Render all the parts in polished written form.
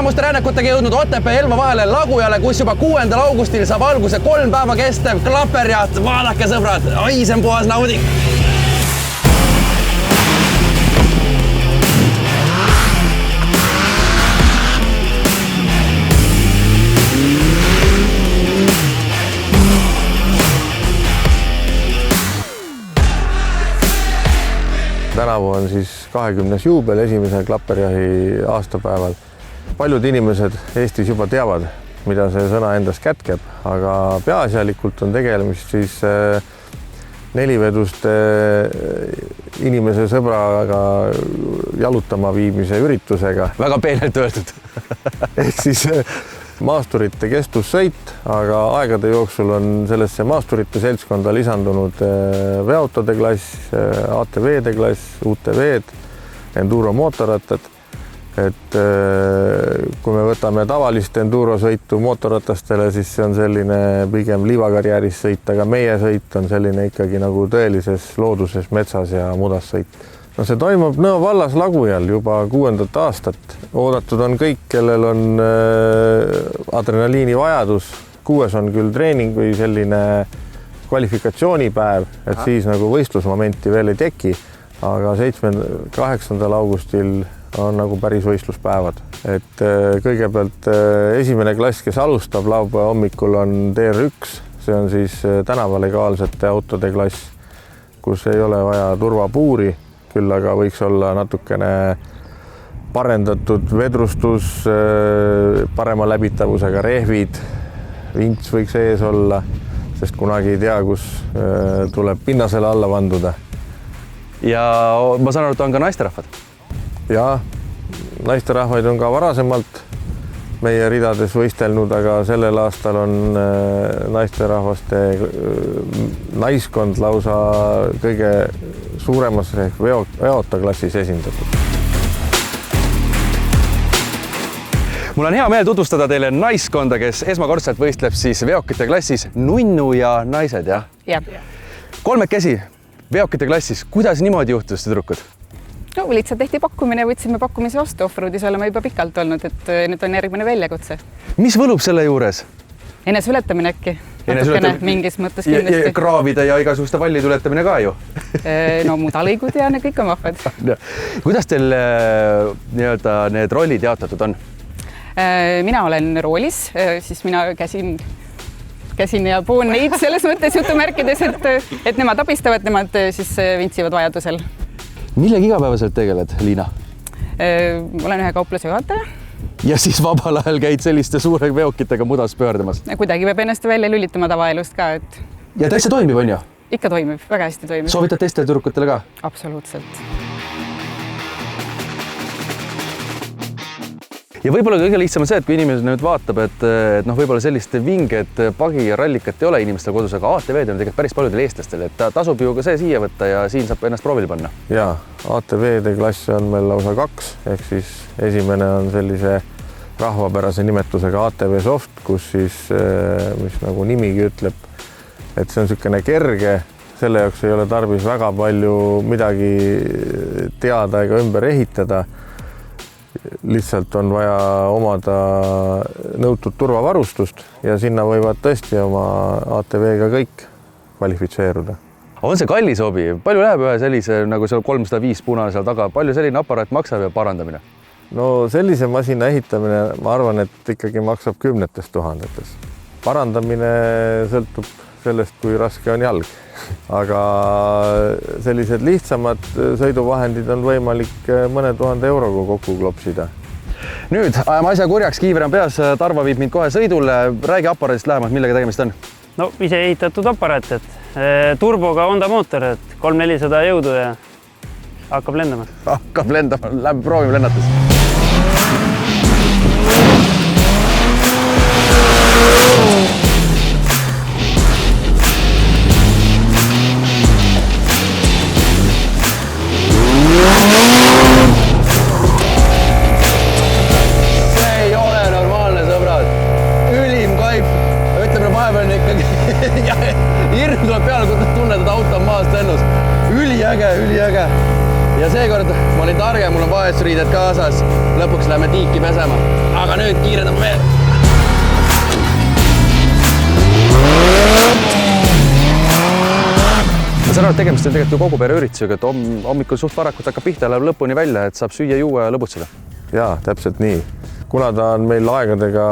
tulemuste rännakutega jõudnud Otepää Elva vahele Lagujale, kus juba 6. augustil saab alguse 3 päeva kestev klaperjaht. Vaadake sõbrad, oi, see on puhas nauding. Tänavu on siis 20. juubel esimese klapperjahi aastapäeval. Paljud inimesed Eestis juba teavad, mida see sõna endas kätkeb, aga peaasjalikult on tegelemist siis neliveduste inimese sõbraga jalutama viimise üritusega. Väga peenelt öeldud. Ehk siis maasturite kestvussõit, aga aegade jooksul on sellesse maasturite seltskonda lisandunud veoautode klass, ATV-de klass, UTV-d, enduro mootorrattad. Et kui me võtame tavalist enduro sõitu mootorratastele, siis see on selline pigem liivakarjääris sõit, aga meie sõit on selline ikkagi nagu tõelises looduses, metsas ja mudas sõit. No see toimub Nõo vallas Lagujal juba 6. aastat. Oodatud on kõik, kellel on adrenaliini vajadus. 6. on küll treening või selline kvalifikatsioonipäev, et siis nagu võistlusmomenti veel ei teki, aga 8. augustil on nagu päris võistluspäevad. Et kõigepealt esimene klass, kes alustab laupäeva hommikul, on DR1, see on siis tänavalegaalsete autode klass, kus ei ole vaja turvapuuri, küll aga võiks olla natukene parendatud vedrustus, parema läbitavusega rehvid, vints võiks ees olla, sest kunagi ei tea, kus tuleb pinnasele alla vanduda. Ja ma saan aru, et on ka naisterahvad? Ja, naisterahvaid on ka varasemalt meie ridades võistelnud, aga sellel aastal on naisterahvaste naiskond lausa kõige suuremas ehk veota klassis esindatud. Mul on hea meel tutvustada teile naiskonda, kes esmakordselt võistleb siis veokite klassis Nunnu ja naised, jah? Jah. 3 veokite klassis. Kuidas niimoodi juhtus, tüdrukud? No, lihtsalt tehti pakkumine, võtsime pakkumise vastu. Offroadis oleme juba pikalt olnud, et nüüd on järgmine väljakutse. Mis võlub selle juures? Enesületamine äkki. Mingis mõttes kindlasti. Ja kraavide ja igasuguste vallide ületamine ka ju? No mudalõigud ja kõik on vahvad. Kuidas teil need rollid jaotatud on? Mina olen roolis, siis mina käsin ja puun neid selles mõttes jutumärkides, et nemad abistavad, nemad siis vintsivad vajadusel. Millega igapäevaselt tegeled, Liina? Olen ühe kauplase juhataja. Ja siis vabal ajal käid selliste suure veokitega mudas pöördamas? Kuidagi peab ennast välja lülitama tavaelust ka. Ja täitsa toimib, on ju? Ikka toimib, väga hästi toimib. Soovitad teistele tüdrukutele ka? Absoluutselt. Ja võib-olla kõige lihtsam on see, et kui inimesed nüüd vaatab, et võib-olla selliste vinget pagi ja rallikat ei ole inimestel kodus, aga ATV-d on tegelikult päris paljudel eestlastel, et tasub ju ka see siia võtta ja siin saab ennast proovile panna. Jaa, ATV-de klasse on meil lausa 2, ehk siis esimene on sellise rahvapärase nimetusega ATV Soft, kus siis, mis nagu nimigi ütleb, et see on niisugune kerge, selle jaoks ei ole tarvis väga palju midagi teada ega ümber ehitada. Lihtsalt on vaja omada nõutud turvavarustust ja sinna võivad tõesti oma ATV-ga kõik kvalifitseeruda. On see kallis hobi? Palju läheb ühe sellise, nagu seal 305 punane seal taga, palju selline aparaat maksab ja parandamine? No sellise masina ehitamine, ma arvan, et ikkagi maksab 10 000. Parandamine sõltub sellest, kui raske on jalg. Aga sellised lihtsamad sõiduvahendid on võimalik mõne 1000 euroga kokku klopsida. Nüüd ajame asja kurjaks, kiiver on peas, Tarvo viib mind kohe sõidule. Räägi aparaadist lähemalt, millega tegemist on? No ise ehitatud aparaat, et turboga Honda mootor, et 300-400 jõudu ja hakkab lendama. Hakkab lendama, läbi proovime lennates. Hirm tuleb peale, kui tunned, et auto on maast lennus. Üliäge. ja seekord ma olin targem, mul on vahetusriided kaasas. Lõpuks läheme tiiki pesema. Aga nüüd kiirendame veel. Ma saan aru, et tegemist on tegelikult ju kogu pere üritusega, et hommikul suht varakult hakkab pihta, läheb lõpuni välja, et saab süüa, juua ja lõbutseda. Jaa, täpselt nii. Kuna ta on meil aegadega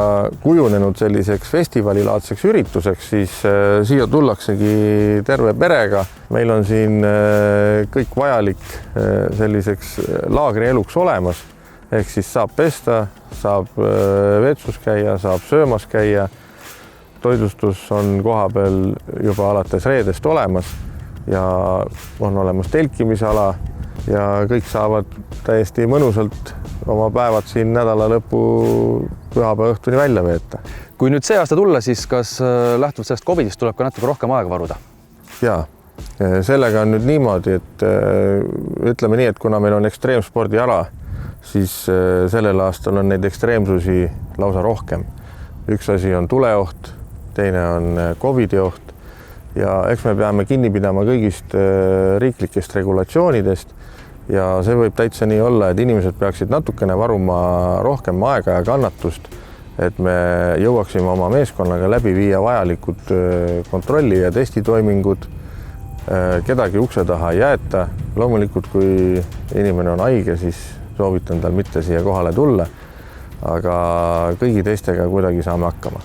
kujunenud selliseks festivalilaadseks ürituseks, siis siia tullaksegi terve perega. Meil on siin kõik vajalik selliseks laagrieluks olemas. Ehk siis saab pesta, saab vetsus käia, saab söömas käia. Toidlustus on koha peal juba alates reedest olemas ja on olemas telkimisala ja kõik saavad täiesti mõnusalt oma päevad siin nädala lõpu pühapäeva õhtuni välja veeta. Kui nüüd see aasta tulla, siis kas lähtuvalt sellest COVIDist tuleb ka natuke rohkem aega varuda? Jaa, sellega on nüüd niimoodi, et ütleme nii, et kuna meil on ekstreemspordiala, siis sellel aastal on neid ekstreemsusi lausa rohkem. Üks asi on tuleoht, teine on COVIDi oht ja eks me peame kinni pidama kõigist riiklikest regulatsioonidest. Ja see võib täitsa nii olla, et inimesed peaksid natukene varuma rohkem aega ja kannatust, et me jõuaksime oma meeskonnaga läbi viia vajalikud kontrolli ja testitoimingud. Kedagi ukse taha ei jäeta. Loomulikult, kui inimene on haige, siis soovitan tal mitte siia kohale tulla, aga kõigi teistega kuidagi saame hakkama.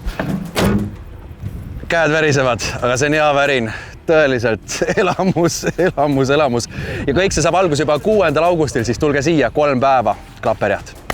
Käed värisevad, aga see on hea värin. Tõeliselt elamus. Ja kõik see saab algus juba 6. augustil, siis tulge siia 3 päeva Klaperjad.